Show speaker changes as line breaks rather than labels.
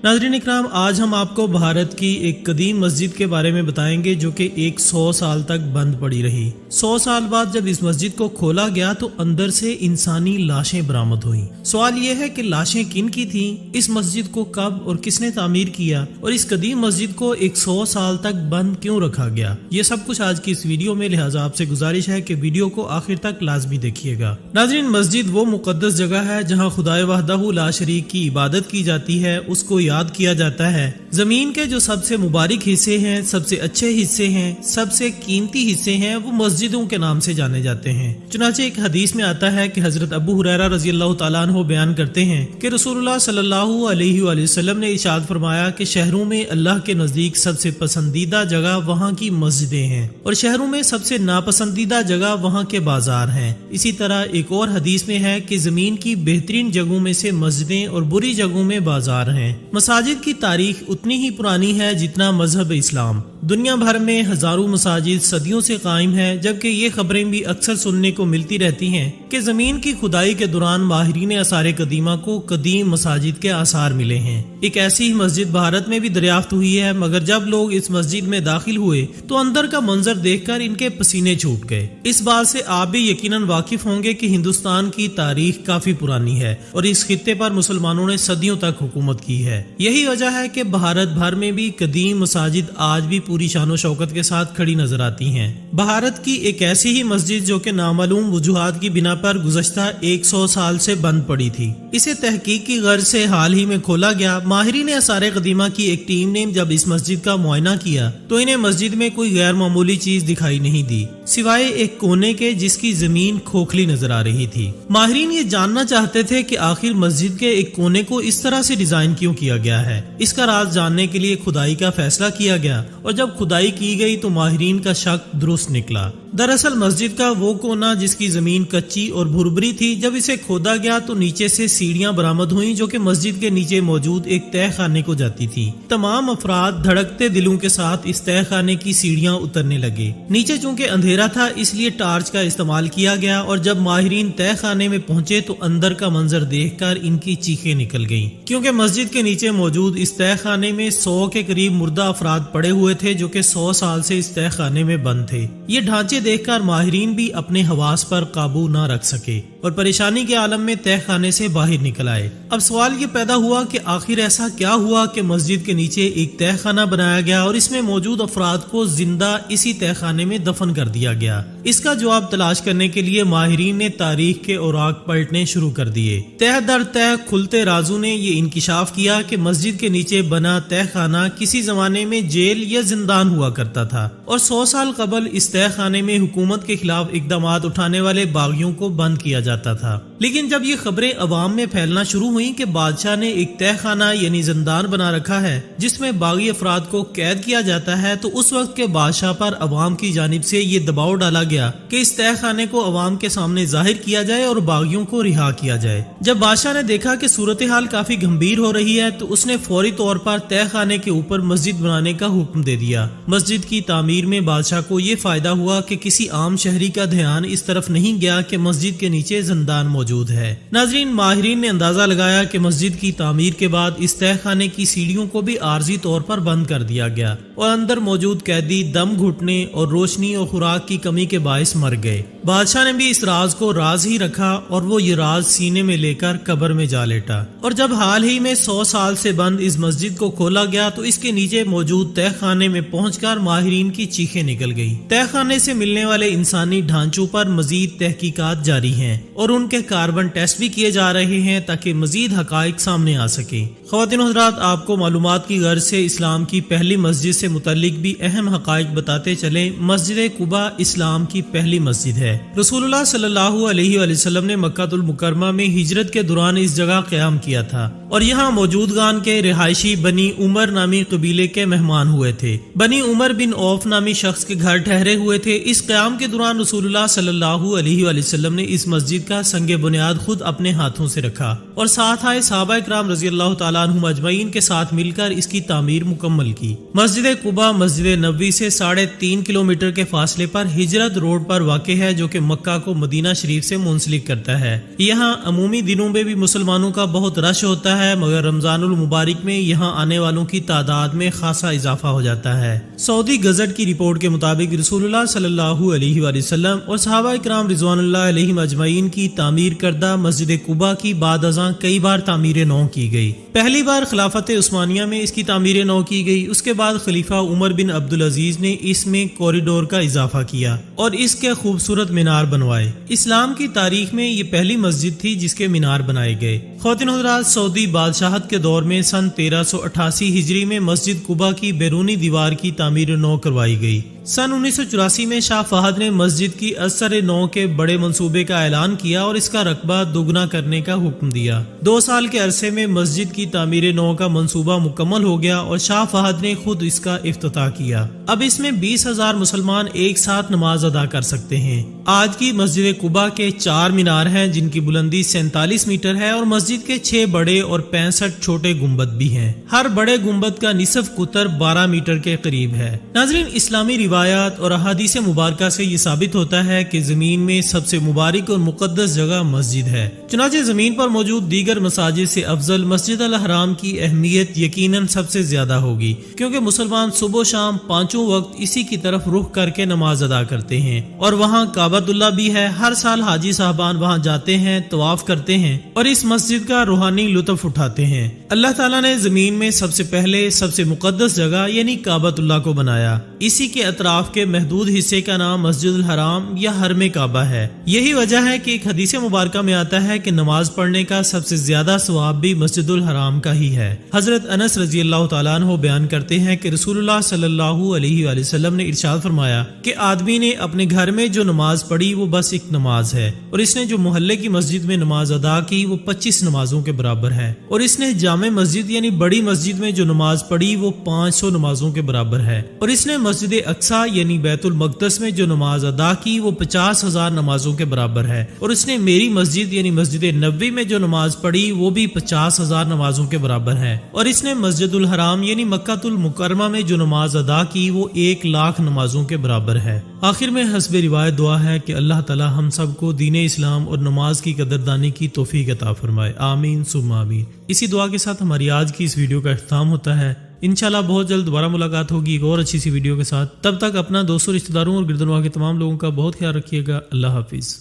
नाज़रीन इकराम, आज हम आपको भारत की एक कदीम मस्जिद के बारे में बताएंगे जो कि 100 साल तक बंद पड़ी रही। 100 साल बाद जब इस मस्जिद को खोला गया तो अंदर से इंसानी लाशें बरामद हुई। सवाल यह है कि लाशें किन की थीं, इस मस्जिद को कब और किसने तामीर किया और इस कदीम मस्जिद को 100 साल तक बंद क्यों रखा गया, ये सब कुछ आज की इस वीडियो में, लिहाजा आपसे गुजारिश है कि वीडियो को आखिर तक लाजमी देखिएगा। नाज़रीन, मस्जिद वो मुकद्दस जगह है जहाँ खुदाए वहदहू ला शरीक की इबादत की जाती है, उसको याद किया जाता है। जमीन के जो सबसे मुबारक हिस्से हैं, सबसे अच्छे हिस्से हैं, सबसे कीमती हिस्से हैं, वो मस्जिदों के नाम से जाने जाते हैं। चुनांचे एक हदीस में आता है कि हजरत अबू हुरैरा रज़ी अल्लाह तआला अन्हु बयान करते हैं कि रसूलुल्लाह सल्लल्लाहु अलैहि वसल्लम ने इरशाद फरमाया कि शहरों में अल्लाह के नजदीक सबसे पसंदीदा जगह वहाँ की मस्जिदें हैं और शहरों में सबसे नापसंदीदा जगह वहाँ के बाजार हैं। इसी तरह एक और हदीस में है कि जमीन की बेहतरीन जगहों में से मस्जिदें और बुरी जगहों में बाजार हैं। मसाजिद की तारीख उतनी ही पुरानी है जितना मजहब इस्लाम। दुनिया भर में हजारों मसाजिद सदियों से कायम है, जबकि ये खबरें भी अक्सर सुनने को मिलती रहती हैं कि जमीन की खुदाई के दौरान माहिरीन आसार कदीमा को कदीम मसाजिद के आसार मिले हैं। एक ऐसी ही मस्जिद भारत में भी दरियाफ्त हुई है, मगर जब लोग इस मस्जिद में दाखिल हुए तो अंदर का मंजर देखकर इनके पसीने छूट गए। इस बात से आप भी यकीनन वाकिफ होंगे कि हिंदुस्तान की तारीख काफी पुरानी है और इस खित्ते पर मुसलमानों ने सदियों तक हुकूमत की है। यही वजह है कि भारत भर में भी कदीम मसाजिद आज भी पूरी शानो शौकत के साथ खड़ी नजर आती हैं। भारत की एक ऐसी ही मस्जिद जो कि नामालूम वजूहात की बिना पर गुज़श्ता 100 साल से बंद पड़ी थी, इसे तहकीक की गर्ज से हाल ही में खोला गया। माहिरीन आसार कदीमा की एक टीम ने जब इस मस्जिद का मुआयना किया तो इन्हें मस्जिद में कोई गैर मामूली चीज दिखाई नहीं दी, सिवाय एक कोने के जिसकी जमीन खोखली नजर आ रही थी। माहिरीन ये जानना चाहते थे कि आखिर मस्जिद के एक कोने को इस तरह से डिजाइन क्यों किया गया है। इसका राज जानने के लिए खुदाई का फैसला किया गया और जब खुदाई की गई तो माहिरीन का शक दुरुस्त निकला। दरअसल मस्जिद का वो कोना जिसकी जमीन कच्ची और भुरभुरी थी, जब इसे खोदा गया तो नीचे से सीढ़ियां बरामद हुई जो कि मस्जिद के नीचे मौजूद एक तह खाने को जाती थी। तमाम अफराद धड़कते दिलों के साथ इस तह खाने की सीढ़ियां उतरने लगे। नीचे चूंकि अंधेरा था इसलिए टार्च का इस्तेमाल किया गया और जब माहिरीन तह खाने में पहुंचे तो अंदर का मंजर देखकर इनकी चीखें निकल गईं, क्योंकि मस्जिद के नीचे मौजूद इस तह खाने में 100 के करीब मुर्दा अफराद पड़े हुए थे जो कि 100 साल से इस तह खाने में बंद थे। ये ढांचे देखकर माहिरीन भी अपने हवास पर काबू न रख सके और परेशानी के आलम में तह खाने से बाहर निकल आए। अब सवाल ये पैदा हुआ कि आखिर ऐसा क्या हुआ कि मस्जिद के नीचे एक तह खाना बनाया गया और इसमें मौजूद अफराद को जिंदा इसी तह खाने में दफन कर दिया गया। इसका जवाब तलाश करने के लिए माहिरीन ने तारीख के औराक पलटने शुरू कर दिए। तह दर तह खुलते राजू ने ये इंकिशाफ किया कि मस्जिद के नीचे बना तह खाना किसी जमाने में जेल या जिंदान हुआ करता था और 100 साल कबल इस तह खाने में हुकूमत के खिलाफ इकदामात उठाने वाले बागियों को बंद किया जाता था। लेकिन जब ये खबरें अवाम में फैलना शुरू हुई कि बादशाह ने एक तह खाना यानी जिंदान बना रखा है जिसमें बागी अफराद को कैद किया जाता है, तो उस वक्त के बादशाह पर अवाम की जानिब से ये दबाव डाला गया कि इस तह खाने को अवाम के सामने जाहिर किया जाए और बागियों को रिहा किया जाए। जब बादशाह ने देखा कि सूरत हाल काफी गंभीर हो रही है तो उसने फौरी तौर पर तह खाने के ऊपर मस्जिद बनाने का हुक्म दे दिया। मस्जिद की तामीर में बादशाह को ये फायदा हुआ कि किसी आम शहरी का ध्यान इस तरफ नहीं गया कि मस्जिद के नीचे जिंदान मौजूद है। नाजरीन, माहिरीन ने अंदाजा लगाया कि मस्जिद की तामीर के बाद इस तह खाने की सीढ़ियों को भी आर्जी तौर पर बंद कर दिया गया और अंदर मौजूद कैदी दम घुटने और रोशनी और खुराक की कमी के बायस मर गए। बादशाह ने भी इस राज को राज ही रखा और वो ये राज सीने में लेकर कब्र में जा लेटा। और जब हाल ही में 100 साल से बंद इस मस्जिद को खोला गया तो इसके नीचे मौजूद तह खाने में पहुंचकर माहिरीन की चीखें निकल गई। तह खाने से मिलने वाले इंसानी ढांचों पर मजीद तहकीकात जारी हैं और उनके कार्बन टेस्ट भी किए जा रहे हैं ताकि मजीद हकाइक सामने आ सके। ख्वातीन हज़रात, आपको मालूमात की गर्ज से इस्लाम की पहली मस्जिद से मुतल्लिक भी अहम हकाइक बताते चले। मस्जिद कुबा इस्लाम की पहली मस्जिद है। रसूलुल्लाह सल्लल्लाहु अलैहि वसल्लम ने मक्कातुल मुकर्रमा में हिजरत के दौरान इस जगह क़याम किया था और यहाँ मौजूदगान के रिहायशी बनी उमर नामी कबीले के मेहमान हुए थे। बनी उमर बिन औफ नामी शख्स के घर ठहरे हुए थे। इस क़याम के दौरान रसूलुल्लाह सल्लल्लाहु अलैहि वसल्लम ने इस मस्जिद का संगे बुनियाद खुद अपने हाथों से रखा اور ساتھ آئے صحابہ کرام رضی اللہ تعالیٰ عنہم اجمعین کے ساتھ مل کر اس کی تعمیر مکمل کی۔ مسجد قباء مسجد نبوی سے 3.5 کلومیٹر کے فاصلے پر ہجرت روڈ پر واقع ہے، جو کہ مکہ کو مدینہ شریف سے منسلک کرتا ہے۔ یہاں عمومی دنوں میں بھی مسلمانوں کا بہت رش ہوتا ہے، مگر رمضان المبارک میں یہاں آنے والوں کی تعداد میں خاصا اضافہ ہو جاتا ہے۔ سعودی گزٹ کی رپورٹ کے مطابق رسول اللہ صلی اللہ علیہ وآلہ وسلم اور صحابہ کرام رضوان اللہ علیہم اجمعین کی تعمیر کردہ مسجد قباء کی بعد ازاں کئی بار تعمیر نو کی گئی۔ پہلی بار خلافت عثمانیہ میں اس کی تعمیر نو کی گئی، اس کے بعد خلیفہ عمر بن عبدالعزیز نے اس میں کوریڈور کا اضافہ کیا اور اس کے خوبصورت مینار بنوائے۔ اسلام کی تاریخ میں یہ پہلی مسجد تھی جس کے مینار بنائے گئے۔ خواتین حضرات، سعودی بادشاہت کے دور میں سن 1388 ہجری میں مسجد قباء کی بیرونی دیوار کی تعمیر نو کروائی گئی۔ سن 1984 میں شاہ فہد نے مسجد کی اثر نو کے بڑے منصوبے کا اعلان کیا اور اس کا رقبہ دوگنا کرنے کا حکم دیا۔ 2 سال کے عرصے میں مسجد کی تعمیر نو کا منصوبہ مکمل ہو گیا اور شاہ فہد نے خود اس کا افتتاح کیا۔ اب اس میں 20,000 مسلمان ایک ساتھ نماز ادا کر سکتے ہیں۔ آج کی مسجد قباء کے 4 مینار ہیں جن کی بلندی 47 میٹر ہے اور مسجد کے 6 بڑے اور 65 چھوٹے گنبد بھی ہیں۔ ہر بڑے گنبد کا نصف قطر 12 میٹر کے قریب ہے۔ ناظرین، اسلامی روایات اور احادیث مبارکہ سے یہ ثابت ہوتا ہے کہ زمین میں سب سے مبارک اور مقدس جگہ مسجد ہے۔ چنانچہ زمین پر موجود دیگر مساجد سے افضل مسجد الحرام کی اہمیت یقیناً سب سے زیادہ ہوگی، کیونکہ مسلمان صبح و شام 5 وقت اسی کی طرف رخ کر کے نماز ادا کرتے ہیں، اور وہاں کعبۃ اللہ بھی ہے۔ ہر سال حاجی صاحبان وہاں جاتے ہیں، طواف کرتے ہیں اور اس مسجد کا روحانی لطف اٹھاتے ہیں۔ اللہ تعالیٰ نے زمین میں سب سے پہلے سب سے مقدس جگہ یعنی کعبۃ اللہ کو بنایا۔ اسی کے اطراف کے محدود حصے کا نام مسجد الحرام یا حرم کعبہ ہے۔ یہی وجہ ہے کہ ایک حدیث مبارکہ میں آتا ہے کہ نماز پڑھنے کا سب سے زیادہ ثواب بھی مسجد الحرام کا ہی ہے۔ حضرت انس رضی اللہ تعالیٰ عنہ بیان کرتے ہیں کہ رسول اللہ صلی اللہ علیہ وآلہ وسلم نے ارشاد فرمایا کہ آدمی نے اپنے گھر میں جو نماز پڑھی وہ بس ایک نماز ہے، اور اس نے جو محلے کی مسجد میں نماز ادا کی وہ 25 نمازوں کے برابر ہے، اور اس نے جامع مسجد یعنی بڑی مسجد میں جو نماز پڑھی وہ 500 نمازوں کے برابر ہے، اور اس نے مسجد اقصی یعنی بیت المقدس میں جو نماز ادا کی وہ 50,000 نمازوں کے برابر ہے، اور اس نے میری مسجد یعنی مسجد نبوی میں جو نماز پڑھی وہ بھی 50,000 نمازوں کے برابر ہے، اور اس نے مسجد الحرام یعنی مکہ المکرمہ میں جو نماز ادا کی وہ 1,00,000 نمازوں کے برابر ہے۔ آخر میں حسب روایت دعا ہے کہ اللہ تعالی ہم سب کو دین اسلام اور نماز کی قدردانی کی توفیق عطا فرمائے، آمین ثم آمین۔ اسی دعا کے ساتھ ہماری آج کی اس ویڈیو کا اختتام ہوتا ہے۔ انشاءاللہ بہت جلد دوبارہ ملاقات ہوگی ایک اور اچھی سی ویڈیو کے ساتھ۔ تب تک اپنا دوستوں، رشتہ داروں اور گردنواہ کے تمام لوگوں کا بہت خیال رکھیے گا۔ اللہ حافظ۔